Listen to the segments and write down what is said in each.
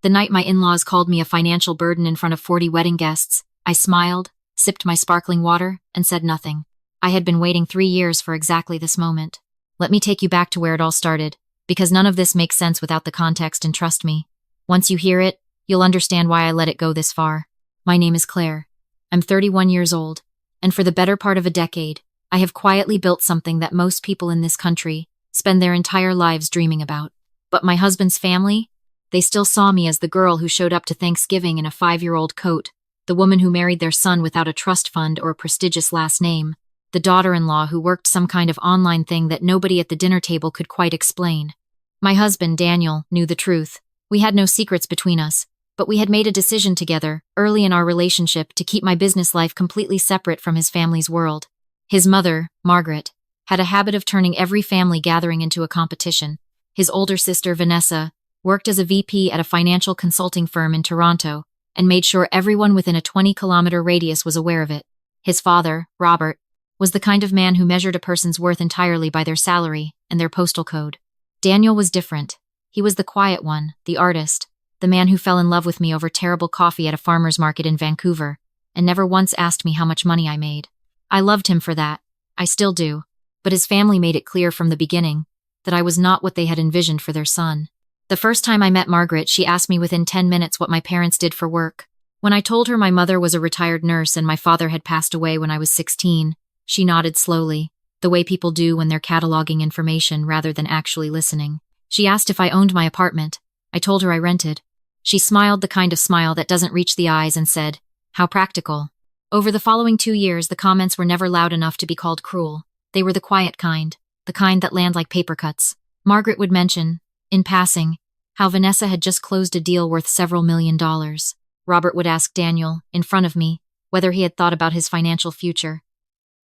The night my in-laws called me a financial burden in front of 40 wedding guests, I smiled, sipped my sparkling water, and said nothing. I had been waiting 3 years for exactly this moment. Let me take you back to where it all started, because none of this makes sense without the context, and trust me, once you hear it, you'll understand why I let it go this far. My name is Claire. I'm 31 years old, and for the better part of a decade, I have quietly built something that most people in this country spend their entire lives dreaming about. But my husband's family? They still saw me as the girl who showed up to Thanksgiving in a 5-year-old coat, the woman who married their son without a trust fund or a prestigious last name, the daughter-in-law who worked some kind of online thing that nobody at the dinner table could quite explain. My husband, Daniel, knew the truth. We had no secrets between us, but we had made a decision together, early in our relationship, to keep my business life completely separate from his family's world. His mother, Margaret, had a habit of turning every family gathering into a competition. His older sister, Vanessa, worked as a VP at a financial consulting firm in Toronto and made sure everyone within a 20-kilometer radius was aware of it. His father, Robert, was the kind of man who measured a person's worth entirely by their salary and their postal code. Daniel was different. He was the quiet one, the artist, the man who fell in love with me over terrible coffee at a farmer's market in Vancouver, and never once asked me how much money I made. I loved him for that. I still do. But his family made it clear from the beginning that I was not what they had envisioned for their son. The first time I met Margaret, she asked me within 10 minutes what my parents did for work. When I told her my mother was a retired nurse and my father had passed away when I was 16, she nodded slowly, the way people do when they're cataloging information rather than actually listening. She asked if I owned my apartment. I told her I rented. She smiled the kind of smile that doesn't reach the eyes and said, "How practical." Over the following 2 years, the comments were never loud enough to be called cruel. They were the quiet kind, the kind that land like paper cuts. Margaret would mention, in passing, how Vanessa had just closed a deal worth several $1,000,000. Robert would ask Daniel, in front of me, whether he had thought about his financial future.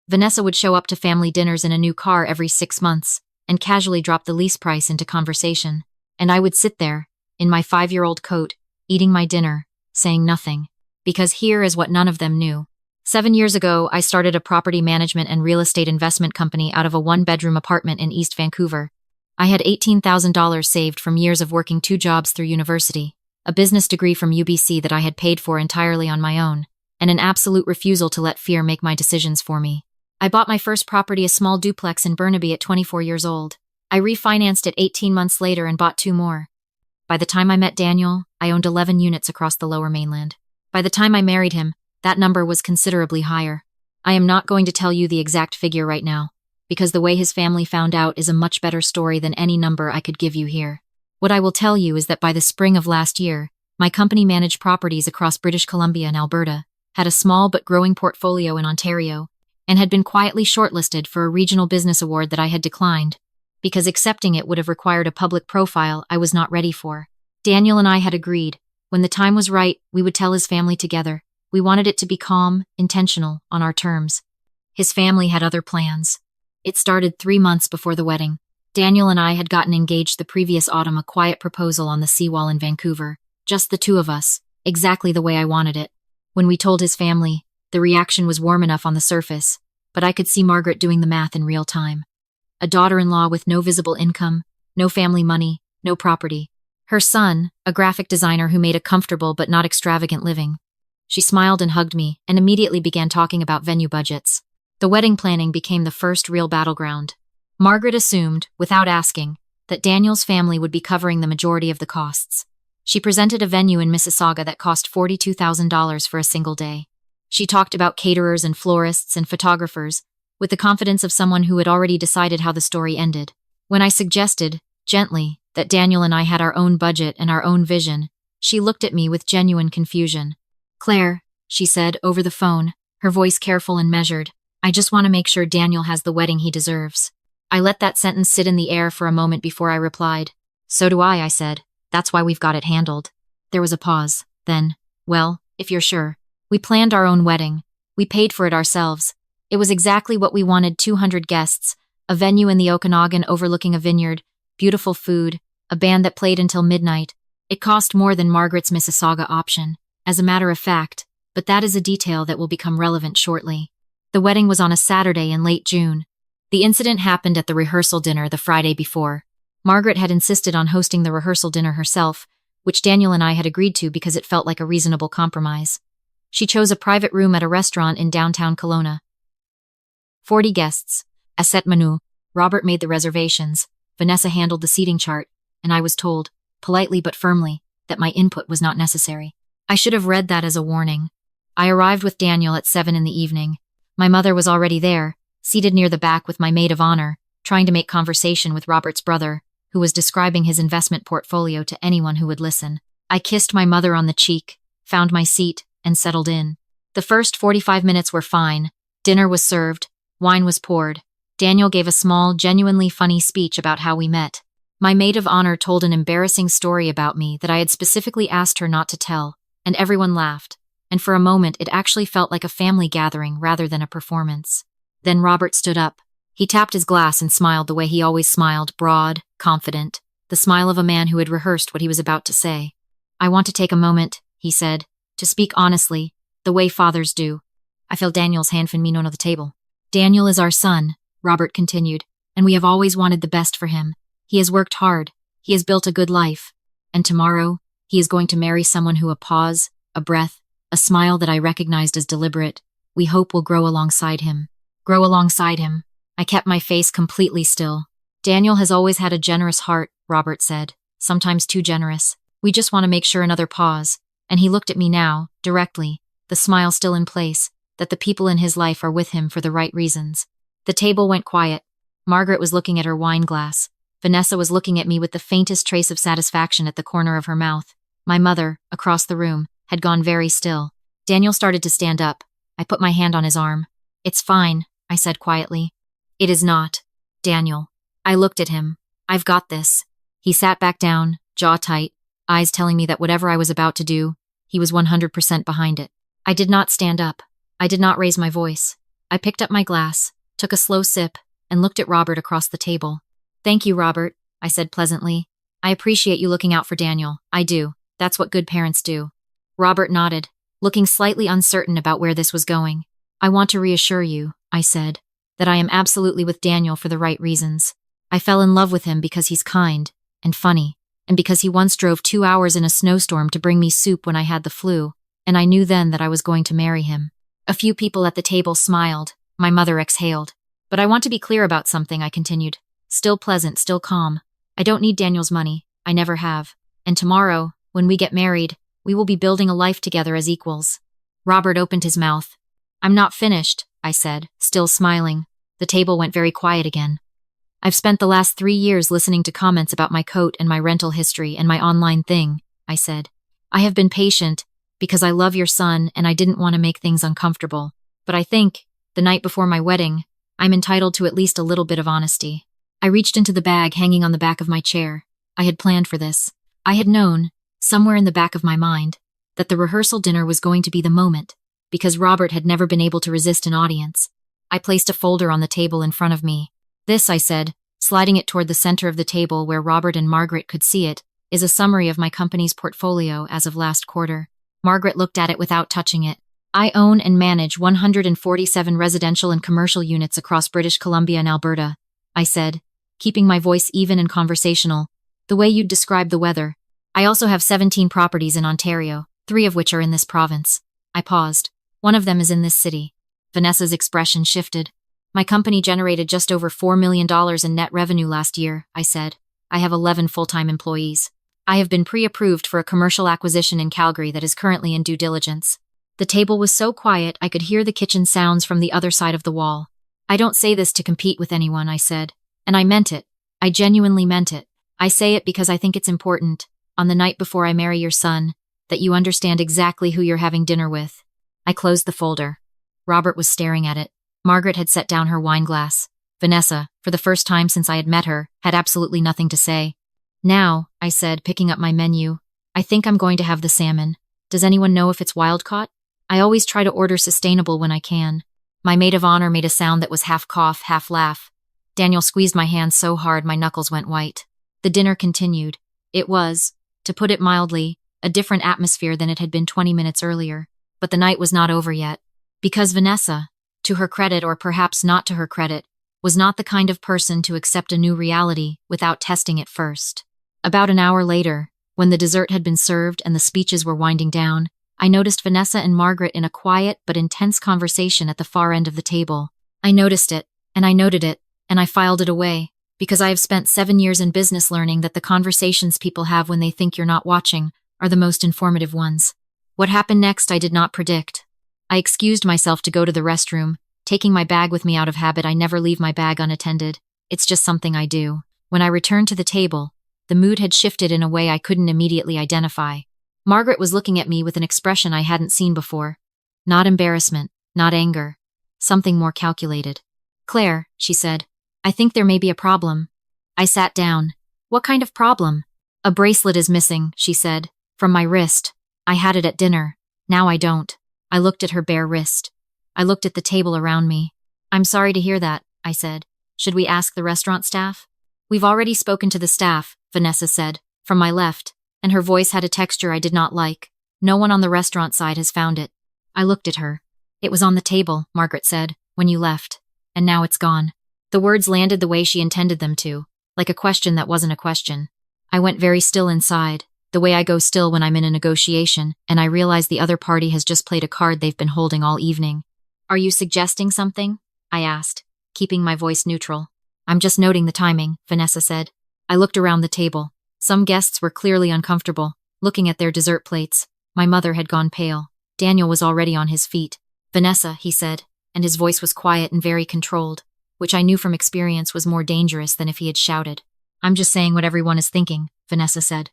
Vanessa would show up to family dinners in a new car every 6 months and casually drop the lease price into conversation. And I would sit there, in my 5-year-old coat, eating my dinner, saying nothing. Because here is what none of them knew. 7 years ago, I started a property management and real estate investment company out of a 1-bedroom apartment in East Vancouver. I had $18,000 saved from years of working 2 jobs through university, a business degree from UBC that I had paid for entirely on my own, and an absolute refusal to let fear make my decisions for me. I bought my first property, a small duplex in Burnaby, at 24 years old. I refinanced it 18 months later and bought 2 more. By the time I met Daniel, I owned 11 units across the Lower Mainland. By the time I married him, that number was considerably higher. I am not going to tell you the exact figure right now, because the way his family found out is a much better story than any number I could give you here. What I will tell you is that by the spring of last year, my company managed properties across British Columbia and Alberta, had a small but growing portfolio in Ontario, and had been quietly shortlisted for a regional business award that I had declined, because accepting it would have required a public profile I was not ready for. Daniel and I had agreed, when the time was right, we would tell his family together. We wanted it to be calm, intentional, on our terms. His family had other plans. It started 3 months before the wedding. Daniel and I had gotten engaged the previous autumn, a quiet proposal on the seawall in Vancouver. Just the 2 of us, exactly the way I wanted it. When we told his family, the reaction was warm enough on the surface, but I could see Margaret doing the math in real time. A daughter-in-law with no visible income, no family money, no property. Her son, a graphic designer who made a comfortable but not extravagant living. She smiled and hugged me, and immediately began talking about venue budgets. The wedding planning became the first real battleground. Margaret assumed, without asking, that Daniel's family would be covering the majority of the costs. She presented a venue in Mississauga that cost $42,000 for a single day. She talked about caterers and florists and photographers, with the confidence of someone who had already decided how the story ended. When I suggested, gently, that Daniel and I had our own budget and our own vision, she looked at me with genuine confusion. "Claire," she said over the phone, her voice careful and measured, "I just want to make sure Daniel has the wedding he deserves." I let that sentence sit in the air for a moment before I replied. "So do I said. "That's why we've got it handled." There was a pause. Then, "Well, if you're sure. We planned our own wedding. We paid for it ourselves. It was exactly what we wanted: 200 guests, a venue in the Okanagan overlooking a vineyard, beautiful food, a band that played until midnight. It cost more than Margaret's Mississauga option, as a matter of fact, but that is a detail that will become relevant shortly. The wedding was on a Saturday in late June. The incident happened at the rehearsal dinner the Friday before. Margaret had insisted on hosting the rehearsal dinner herself, which Daniel and I had agreed to because it felt like a reasonable compromise. She chose a private room at a restaurant in downtown Kelowna. 40 guests. A set menu. Robert made the reservations, Vanessa handled the seating chart, and I was told, politely but firmly, that my input was not necessary. I should have read that as a warning. I arrived with Daniel at 7 in the evening. My mother was already there, seated near the back with my maid of honor, trying to make conversation with Robert's brother, who was describing his investment portfolio to anyone who would listen. I kissed my mother on the cheek, found my seat, and settled in. The first 45 minutes were fine. Dinner was served, wine was poured. Daniel gave a small, genuinely funny speech about how we met. My maid of honor told an embarrassing story about me that I had specifically asked her not to tell, and everyone laughed, and for a moment it actually felt like a family gathering rather than a performance. Then Robert stood up. He tapped his glass and smiled the way he always smiled, broad, confident, the smile of a man who had rehearsed what he was about to say. "I want to take a moment," he said, "to speak honestly, the way fathers do." I felt Daniel's hand fin on the table. "Daniel is our son," Robert continued, "and we have always wanted the best for him. He has worked hard. He has built a good life. And tomorrow, he is going to marry someone who a pause, a breath, a smile that I recognized as deliberate, we hope will grow alongside him. Grow alongside him. I kept my face completely still. "Daniel has always had a generous heart," Robert said, "sometimes too generous. We just want to make sure," another pause, and he looked at me now, directly, the smile still in place, that the people in his life are with him for the right reasons. The table went quiet. Margaret was looking at her wine glass. Vanessa was looking at me with the faintest trace of satisfaction at the corner of her mouth. My mother, across the room, had gone very still. Daniel started to stand up. I put my hand on his arm. "It's fine," I said quietly. "It is not, Daniel." I looked at him. "I've got this." He sat back down, jaw tight, eyes telling me that whatever I was about to do, he was 100% behind it. I did not stand up. I did not raise my voice. I picked up my glass, took a slow sip, and looked at Robert across the table. "Thank you, Robert," I said pleasantly. "I appreciate you looking out for Daniel. I do. That's what good parents do." Robert nodded, looking slightly uncertain about where this was going. "I want to reassure you," I said, "that I am absolutely with Daniel for the right reasons. I fell in love with him because he's kind and funny, and because he once drove 2 hours in a snowstorm to bring me soup when I had the flu, and I knew then that I was going to marry him." A few people at the table smiled. My mother exhaled. "But I want to be clear about something," I continued. Still pleasant, still calm. "I don't need Daniel's money. I never have. And tomorrow, when we get married, we will be building a life together as equals." Robert opened his mouth. "I'm not finished," I said, still smiling. The table went very quiet again. "I've spent the last 3 years listening to comments about my coat and my rental history and my online thing," I said. "I have been patient because I love your son and I didn't want to make things uncomfortable. But I think, the night before my wedding, I'm entitled to at least a little bit of honesty." I reached into the bag hanging on the back of my chair. I had planned for this. I had known, somewhere in the back of my mind, that the rehearsal dinner was going to be the moment, because Robert had never been able to resist an audience. I placed a folder on the table in front of me. "This," I said, sliding it toward the center of the table where Robert and Margaret could see it, "is a summary of my company's portfolio as of last quarter." Margaret looked at it without touching it. "I own and manage 147 residential and commercial units across British Columbia and Alberta," I said, keeping my voice even and conversational, the way you'd describe the weather. "I also have 17 properties in Ontario, 3 of which are in this province." I paused. "One of them is in this city." Vanessa's expression shifted. "My company generated just over $4 million in net revenue last year," I said. "I have 11 full-time employees. I have been pre-approved for a commercial acquisition in Calgary that is currently in due diligence." The table was so quiet I could hear the kitchen sounds from the other side of the wall. "I don't say this to compete with anyone," I said. "And I meant it. I genuinely meant it. I say it because I think it's important, on the night before I marry your son, that you understand exactly who you're having dinner with." I closed the folder. Robert was staring at it. Margaret had set down her wine glass. Vanessa, for the first time since I had met her, had absolutely nothing to say. "Now," I said, picking up my menu, "I think I'm going to have the salmon. Does anyone know if it's wild-caught? I always try to order sustainable when I can." My maid of honor made a sound that was half cough, half laugh. Daniel squeezed my hand so hard my knuckles went white. The dinner continued. It was, to put it mildly, a different atmosphere than it had been 20 minutes earlier. But the night was not over yet. Because Vanessa, to her credit or perhaps not to her credit, was not the kind of person to accept a new reality without testing it first. About an hour later, When the dessert had been served and the speeches were winding down, I noticed Vanessa and Margaret in a quiet but intense conversation at the far end of the table. I noticed it, and I noted it, and I filed it away, because I have spent 7 years in business learning that the conversations people have when they think you're not watching are the most informative ones. What happened next I did not predict. I excused myself to go to the restroom, taking my bag with me out of habit. I never leave my bag unattended. It's just something I do. When I returned to the table, the mood had shifted in a way I couldn't immediately identify. Margaret was looking at me with an expression I hadn't seen before. Not embarrassment, not anger. Something more calculated. "Claire," she said, "I think there may be a problem." I sat down. "What kind of problem?" "A bracelet is missing," she said, "from my wrist. I had it at dinner. Now I don't." I looked at her bare wrist. I looked at the table around me. "I'm sorry to hear that," I said. "Should we ask the restaurant staff?" "We've already spoken to the staff," Vanessa said, from my left, and her voice had a texture I did not like. "No one on the restaurant side has found it." I looked at her. "It was on the table," Margaret said, "when you left. And now it's gone." The words landed the way she intended them to, like a question that wasn't a question. I went very still inside, the way I go still when I'm in a negotiation, and I realized the other party has just played a card they've been holding all evening. "Are you suggesting something?" I asked, keeping my voice neutral. "I'm just noting the timing," Vanessa said. I looked around the table. Some guests were clearly uncomfortable, looking at their dessert plates. My mother had gone pale. Daniel was already on his feet. "Vanessa," he said, and his voice was quiet and very controlled, which I knew from experience was more dangerous than if he had shouted. "I'm just saying what everyone is thinking," Vanessa said.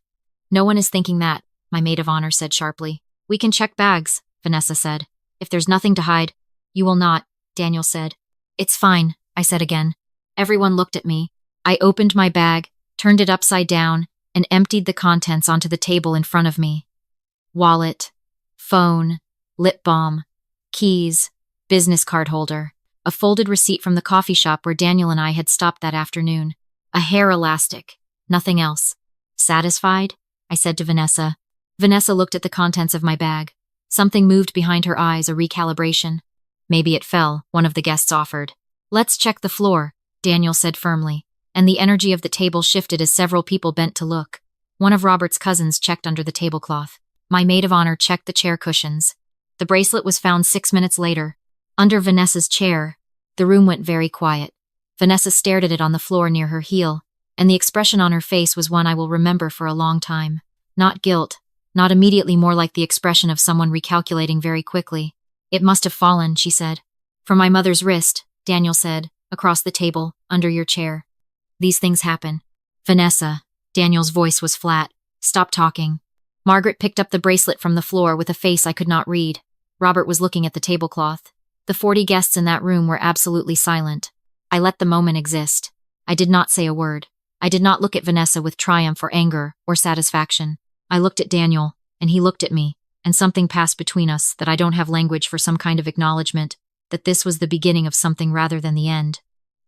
"No one is thinking that," my maid of honor said sharply. "We can check bags," Vanessa said. "If there's nothing to hide." "You will not," Daniel said. "It's fine," I said again. Everyone looked at me. I opened my bag, turned it upside down, and emptied the contents onto the table in front of me. Wallet, phone, lip balm, keys, business card holder, a folded receipt from the coffee shop where Daniel and I had stopped that afternoon, a hair elastic, nothing else. "Satisfied?" I said to Vanessa. Vanessa looked at the contents of my bag. Something moved behind her eyes, a recalibration. "Maybe it fell," one of the guests offered. "Let's check the floor," Daniel said firmly, and the energy of the table shifted as several people bent to look. One of Robert's cousins checked under the tablecloth. My maid of honor checked the chair cushions. The bracelet was found 6 minutes later, under Vanessa's chair. The room went very quiet. Vanessa stared at it on the floor near her heel, and the expression on her face was one I will remember for a long time. Not guilt, not immediately, more like the expression of someone recalculating very quickly. "It must have fallen," she said. "From my mother's wrist," Daniel said, "across the table, under your chair. These things happen." "Vanessa," Daniel's voice was flat, "stop talking." Margaret picked up the bracelet from the floor with a face I could not read. Robert was looking at the tablecloth. The 40 guests in that room were absolutely silent. I let the moment exist. I did not say a word. I did not look at Vanessa with triumph or anger or satisfaction. I looked at Daniel, and he looked at me, and something passed between us that I don't have language for, some kind of acknowledgement that this was the beginning of something rather than the end.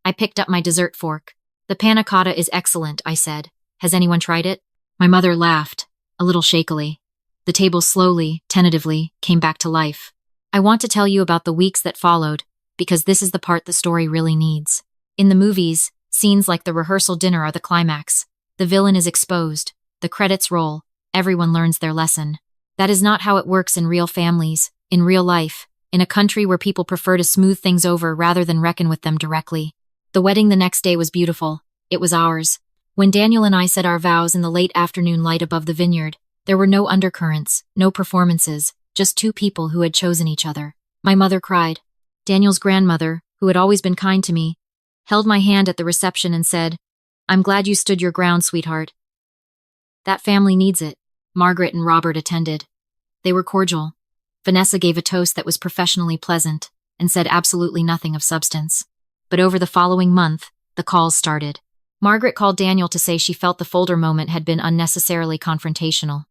I picked up my dessert fork. "The panna cotta is excellent," I said. "Has anyone tried it?" My mother laughed, a little shakily. The table slowly, tentatively, came back to life. "I want to tell you about the weeks that followed, because this is the part the story really needs. In the movies, scenes like the rehearsal dinner are the climax. The villain is exposed, the credits roll, everyone learns their lesson. That is not how it works in real families, in real life, in a country where people prefer to smooth things over rather than reckon with them directly. The wedding the next day was beautiful. It was ours. When Daniel and I said our vows in the late afternoon light above the vineyard, there were no undercurrents, no performances, just two people who had chosen each other. My mother cried. Daniel's grandmother, who had always been kind to me, held my hand at the reception and said, "I'm glad you stood your ground, sweetheart. That family needs it." Margaret and Robert attended. They were cordial. Vanessa gave a toast that was professionally pleasant and said absolutely nothing of substance. But over the following month, the calls started. Margaret called Daniel to say she felt the folder moment had been unnecessarily confrontational.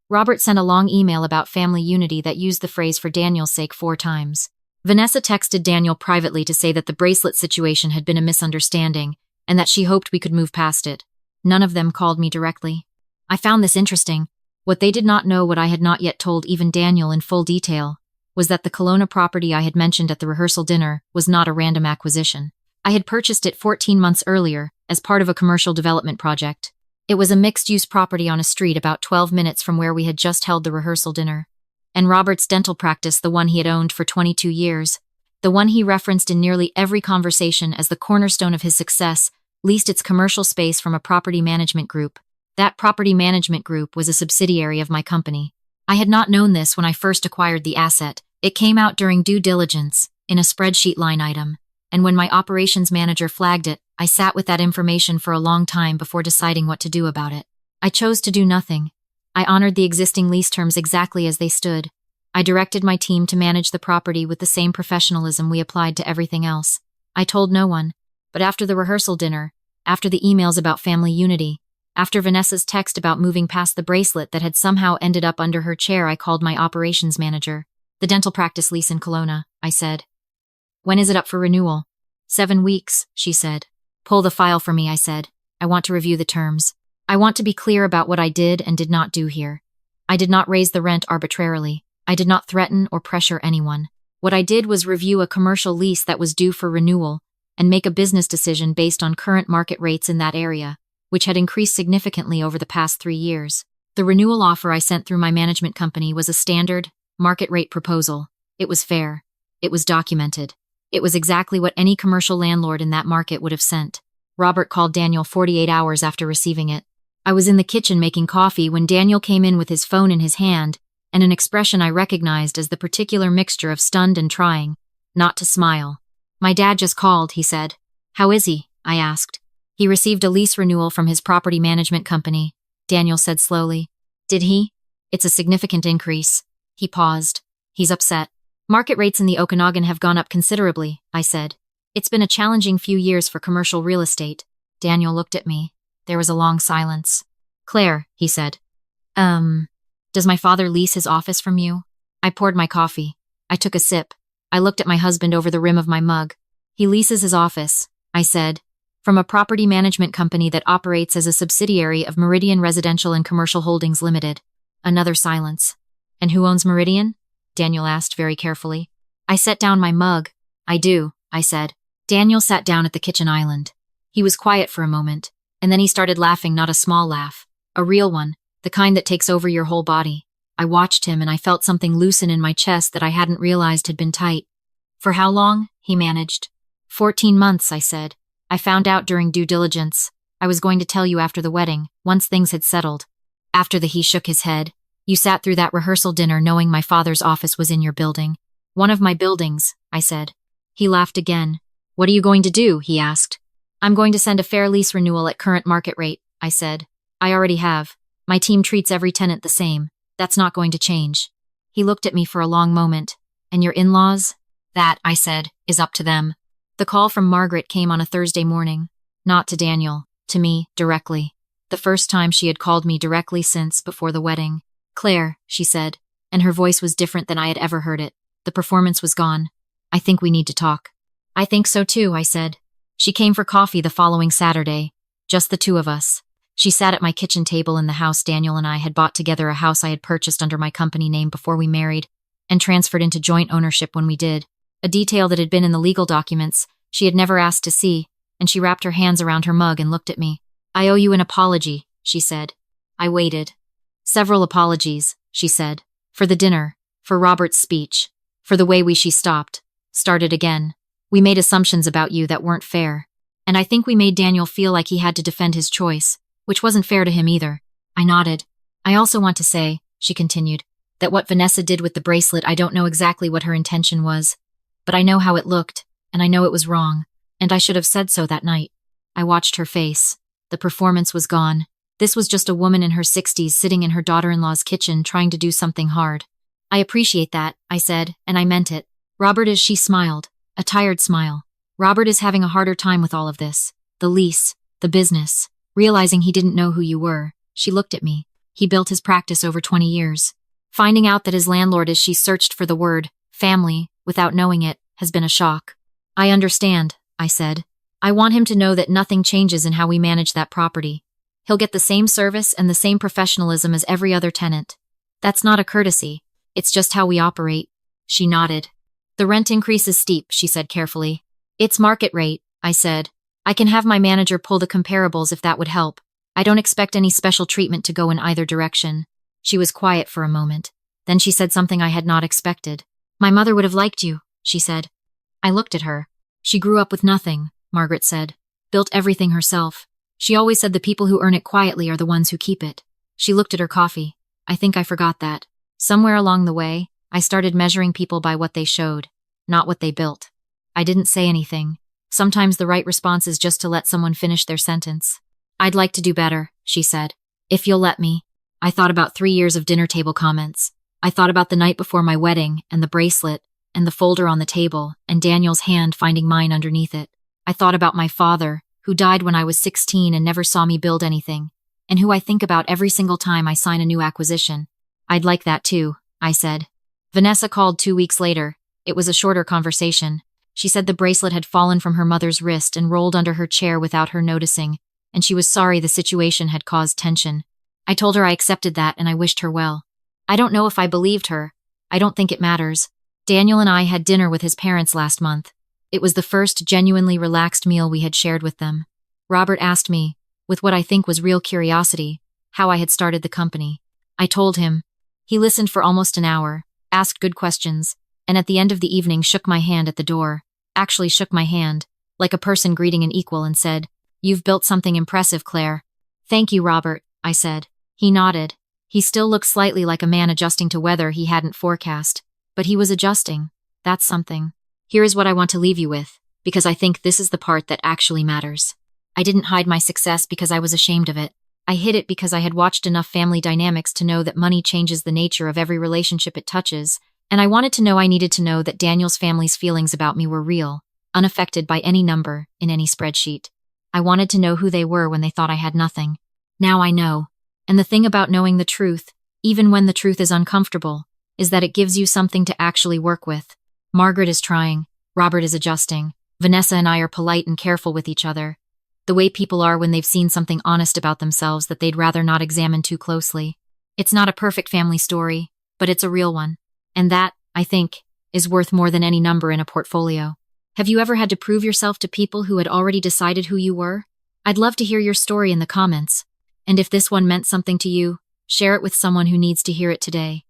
Robert sent a long email about family unity that used the phrase "for Daniel's sake" 4 times. Vanessa texted Daniel privately to say that the bracelet situation had been a misunderstanding and that she hoped we could move past it. None of them called me directly. I found this interesting. What they did not know, what I had not yet told even Daniel in full detail, was that the Kelowna property I had mentioned at the rehearsal dinner was not a random acquisition. I had purchased it 14 months earlier as part of a commercial development project. It was a mixed-use property on a street about 12 minutes from where we had just held the rehearsal dinner. And Robert's dental practice, the one he had owned for 22 years, the one he referenced in nearly every conversation as the cornerstone of his success, leased its commercial space from a property management group. That property management group was a subsidiary of my company. I had not known this when I first acquired the asset. It came out during due diligence, in a spreadsheet line item, and when my operations manager flagged it, I sat with that information for a long time before deciding what to do about it. I chose to do nothing. I honored the existing lease terms exactly as they stood. I directed my team to manage the property with the same professionalism we applied to everything else. I told no one, but after the rehearsal dinner, after the emails about family unity, after Vanessa's text about moving past the bracelet that had somehow ended up under her chair, I called my operations manager. The dental practice lease in Kelowna, I said. When is it up for renewal? 7 weeks, she said. Pull the file for me, I said. I want to review the terms. I want to be clear about what I did and did not do here. I did not raise the rent arbitrarily. I did not threaten or pressure anyone. What I did was review a commercial lease that was due for renewal and make a business decision based on current market rates in that area, which had increased significantly over the past 3 years. The renewal offer I sent through my management company was a standard, market rate proposal. It was fair. It was documented. It was exactly what any commercial landlord in that market would have sent. Robert called Daniel 48 hours after receiving it. I was in the kitchen making coffee when Daniel came in with his phone in his hand and an expression I recognized as the particular mixture of stunned and trying not to smile. My dad just called, he said. How is he? I asked. He received a lease renewal from his property management company, Daniel said slowly. Did he? It's a significant increase. He paused. He's upset. Market rates in the Okanagan have gone up considerably, I said. It's been a challenging few years for commercial real estate. Daniel looked at me. There was a long silence. Claire, he said. Does my father lease his office from you? I poured my coffee. I took a sip. I looked at my husband over the rim of my mug. He leases his office, I said, from a property management company that operates as a subsidiary of Meridian Residential and Commercial Holdings Limited. Another silence. And who owns Meridian? Daniel asked very carefully. I set down my mug. I do, I said. Daniel sat down at the kitchen island. He was quiet for a moment, and then he started laughing, not a small laugh. A real one, the kind that takes over your whole body. I watched him and I felt something loosen in my chest that I hadn't realized had been tight. For how long? He managed. 14 months, I said. I found out during due diligence. I was going to tell you after the wedding, once things had settled. He shook his head. You sat through that rehearsal dinner knowing my father's office was in your building. One of my buildings, I said. He laughed again. What are you going to do? He asked. I'm going to send a fair lease renewal at current market rate, I said. I already have. My team treats every tenant the same. That's not going to change. He looked at me for a long moment. And your in-laws? That, I said, is up to them. The call from Margaret came on a Thursday morning. Not to Daniel, to me, directly. The first time she had called me directly since before the wedding. Claire, she said, and her voice was different than I had ever heard it. The performance was gone. I think we need to talk. I think so too, I said. She came for coffee the following Saturday. Just the two of us. She sat at my kitchen table in the house Daniel and I had bought together, a house I had purchased under my company name before we married, and transferred into joint ownership when we did. A detail that had been in the legal documents she had never asked to see, and she wrapped her hands around her mug and looked at me. I owe you an apology, she said. I waited. Several apologies, she said. For the dinner, for Robert's speech, for the way she stopped, started again. We made assumptions about you that weren't fair. And I think we made Daniel feel like he had to defend his choice, which wasn't fair to him either. I nodded. I also want to say, she continued, that what Vanessa did with the bracelet, I don't know exactly what her intention was, but I know how it looked, and I know it was wrong, and I should have said so that night. I watched her face. The performance was gone. This was just a woman in her 60s sitting in her daughter-in-law's kitchen trying to do something hard. I appreciate that, I said, and I meant it. Robert is, she smiled, a tired smile. Robert is having a harder time with all of this. The lease, the business, realizing he didn't know who you were. She looked at me. He built his practice over 20 years. Finding out that his landlord, as she searched for the word, family, without knowing it, has been a shock. I understand, I said. I want him to know that nothing changes in how we manage that property. He'll get the same service and the same professionalism as every other tenant. That's not a courtesy. It's just how we operate. She nodded. The rent increase is steep, she said carefully. It's market rate, I said. I can have my manager pull the comparables if that would help. I don't expect any special treatment to go in either direction. She was quiet for a moment. Then she said something I had not expected. My mother would have liked you, she said. I looked at her. She grew up with nothing, Margaret said. Built everything herself. She always said the people who earn it quietly are the ones who keep it. She looked at her coffee. I think I forgot that. Somewhere along the way, I started measuring people by what they showed, not what they built. I didn't say anything. Sometimes the right response is just to let someone finish their sentence. I'd like to do better, she said. If you'll let me. I thought about 3 years of dinner table comments. I thought about the night before my wedding, and the bracelet, and the folder on the table, and Daniel's hand finding mine underneath it. I thought about my father, who died when I was 16 and never saw me build anything, and who I think about every single time I sign a new acquisition. I'd like that too, I said. Vanessa called 2 weeks later. It was a shorter conversation. She said the bracelet had fallen from her mother's wrist and rolled under her chair without her noticing, and she was sorry the situation had caused tension. I told her I accepted that and I wished her well. I don't know if I believed her. I don't think it matters. Daniel and I had dinner with his parents last month. It was the first genuinely relaxed meal we had shared with them. Robert asked me, with what I think was real curiosity, how I had started the company. I told him. He listened for almost an hour, asked good questions, and at the end of the evening shook my hand at the door. Actually shook my hand, like a person greeting an equal, and said, "You've built something impressive, Claire." "Thank you, Robert," I said. He nodded. He still looked slightly like a man adjusting to weather he hadn't forecast. But he was adjusting. That's something. Here is what I want to leave you with, because I think this is the part that actually matters. I didn't hide my success because I was ashamed of it. I hid it because I had watched enough family dynamics to know that money changes the nature of every relationship it touches, and I wanted to know I needed to know that Daniel's family's feelings about me were real, unaffected by any number in any spreadsheet. I wanted to know who they were when they thought I had nothing. Now I know. And the thing about knowing the truth, even when the truth is uncomfortable, is that it gives you something to actually work with. Margaret is trying. Robert is adjusting. Vanessa and I are polite and careful with each other. The way people are when they've seen something honest about themselves that they'd rather not examine too closely. It's not a perfect family story, but it's a real one. And that, I think, is worth more than any number in a portfolio. Have you ever had to prove yourself to people who had already decided who you were? I'd love to hear your story in the comments. And if this one meant something to you, share it with someone who needs to hear it today.